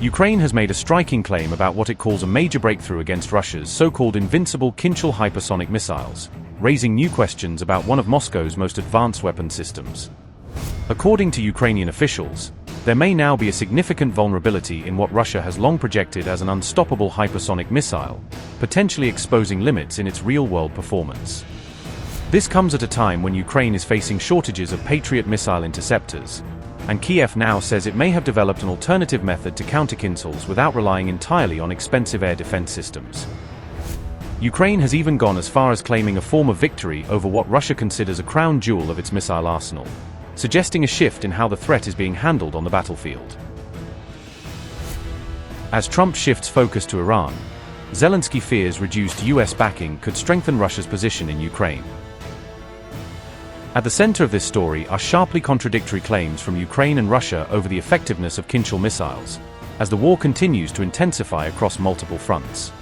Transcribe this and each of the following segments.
Ukraine has made a striking claim about what it calls a major breakthrough against Russia's so-called invincible Kinzhal hypersonic missiles, raising new questions about one of Moscow's most advanced weapon systems. According to Ukrainian officials, there may now be a significant vulnerability in what Russia has long projected as an unstoppable hypersonic missile, potentially exposing limits in its real-world performance. This comes at a time when Ukraine is facing shortages of Patriot missile interceptors, and Kiev now says it may have developed an alternative method to counter Kinzhals without relying entirely on expensive air defense systems. Ukraine has even gone as far as claiming a form of victory over what Russia considers a crown jewel of its missile arsenal, suggesting a shift in how the threat is being handled on the battlefield. As Trump shifts focus to Iran, Zelensky fears reduced US backing could strengthen Russia's position in Ukraine. At the center of this story are sharply contradictory claims from Ukraine and Russia over the effectiveness of Kinzhal missiles, as the war continues to intensify across multiple fronts.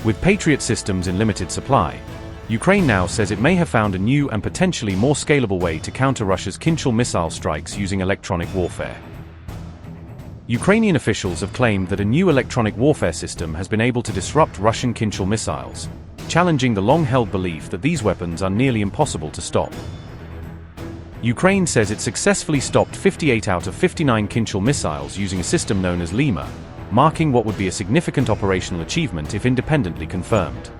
With Patriot systems in limited supply, Ukraine now says it may have found a new and potentially more scalable way to counter Russia's Kinzhal missile strikes using electronic warfare. Ukrainian officials have claimed that a new electronic warfare system has been able to disrupt Russian Kinzhal missiles, challenging the long-held belief that these weapons are nearly impossible to stop. Ukraine says it successfully stopped 58 out of 59 Kinzhal missiles using a system known as Lima, marking what would be a significant operational achievement if independently confirmed.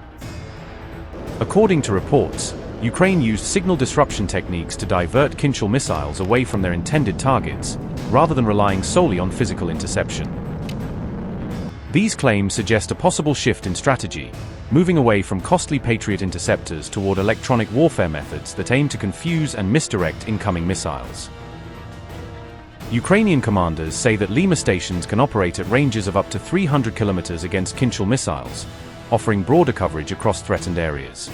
According to reports, Ukraine used signal disruption techniques to divert Kinzhal missiles away from their intended targets, rather than relying solely on physical interception. These claims suggest a possible shift in strategy, moving away from costly Patriot interceptors toward electronic warfare methods that aim to confuse and misdirect incoming missiles. Ukrainian commanders say that Lima stations can operate at ranges of up to 300 kilometers against Kinzhal missiles, offering broader coverage across threatened areas.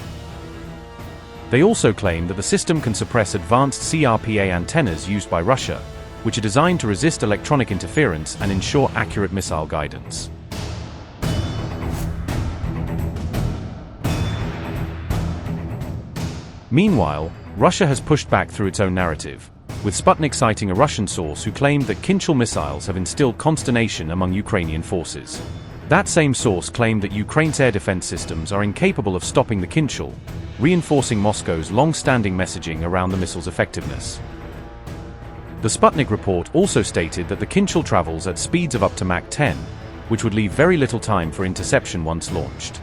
They also claim that the system can suppress advanced CRPA antennas used by Russia, which are designed to resist electronic interference and ensure accurate missile guidance. Meanwhile, Russia has pushed back through its own narrative, with Sputnik citing a Russian source who claimed that Kinzhal missiles have instilled consternation among Ukrainian forces. That same source claimed that Ukraine's air defense systems are incapable of stopping the Kinzhal, reinforcing Moscow's long-standing messaging around the missile's effectiveness. The Sputnik report also stated that the Kinzhal travels at speeds of up to Mach 10, which would leave very little time for interception once launched.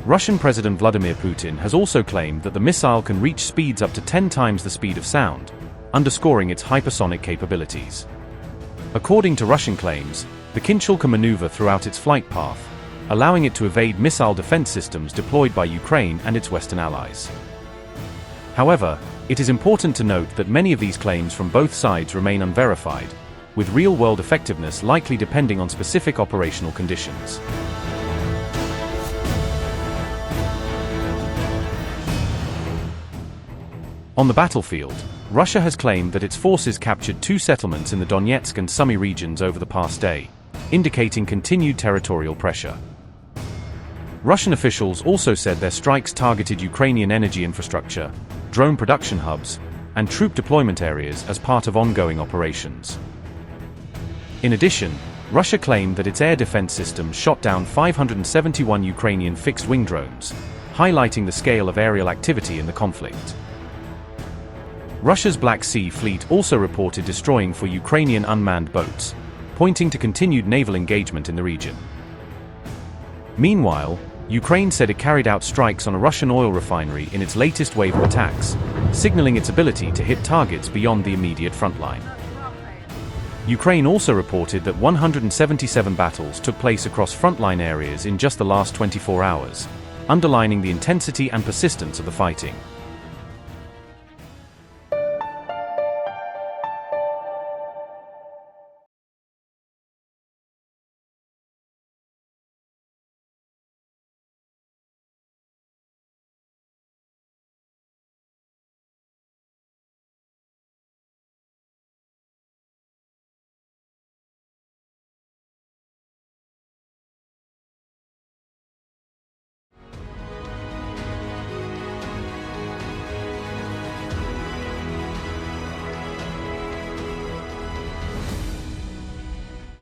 Russian President Vladimir Putin has also claimed that the missile can reach speeds up to 10 times the speed of sound, underscoring its hypersonic capabilities. According to Russian claims, the Kinzhal can maneuver throughout its flight path, allowing it to evade missile defense systems deployed by Ukraine and its Western allies. However, it is important to note that many of these claims from both sides remain unverified, with real-world effectiveness likely depending on specific operational conditions. On the battlefield, Russia has claimed that its forces captured 2 settlements in the Donetsk and Sumy regions over the past day, indicating continued territorial pressure. Russian officials also said their strikes targeted Ukrainian energy infrastructure, drone production hubs, and troop deployment areas as part of ongoing operations. In addition, Russia claimed that its air defense systems shot down 571 Ukrainian fixed-wing drones, highlighting the scale of aerial activity in the conflict. Russia's Black Sea Fleet also reported destroying 4 Ukrainian unmanned boats, pointing to continued naval engagement in the region. Meanwhile, Ukraine said it carried out strikes on a Russian oil refinery in its latest wave of attacks, signaling its ability to hit targets beyond the immediate front line. Ukraine also reported that 177 battles took place across frontline areas in just the last 24 hours, underlining the intensity and persistence of the fighting.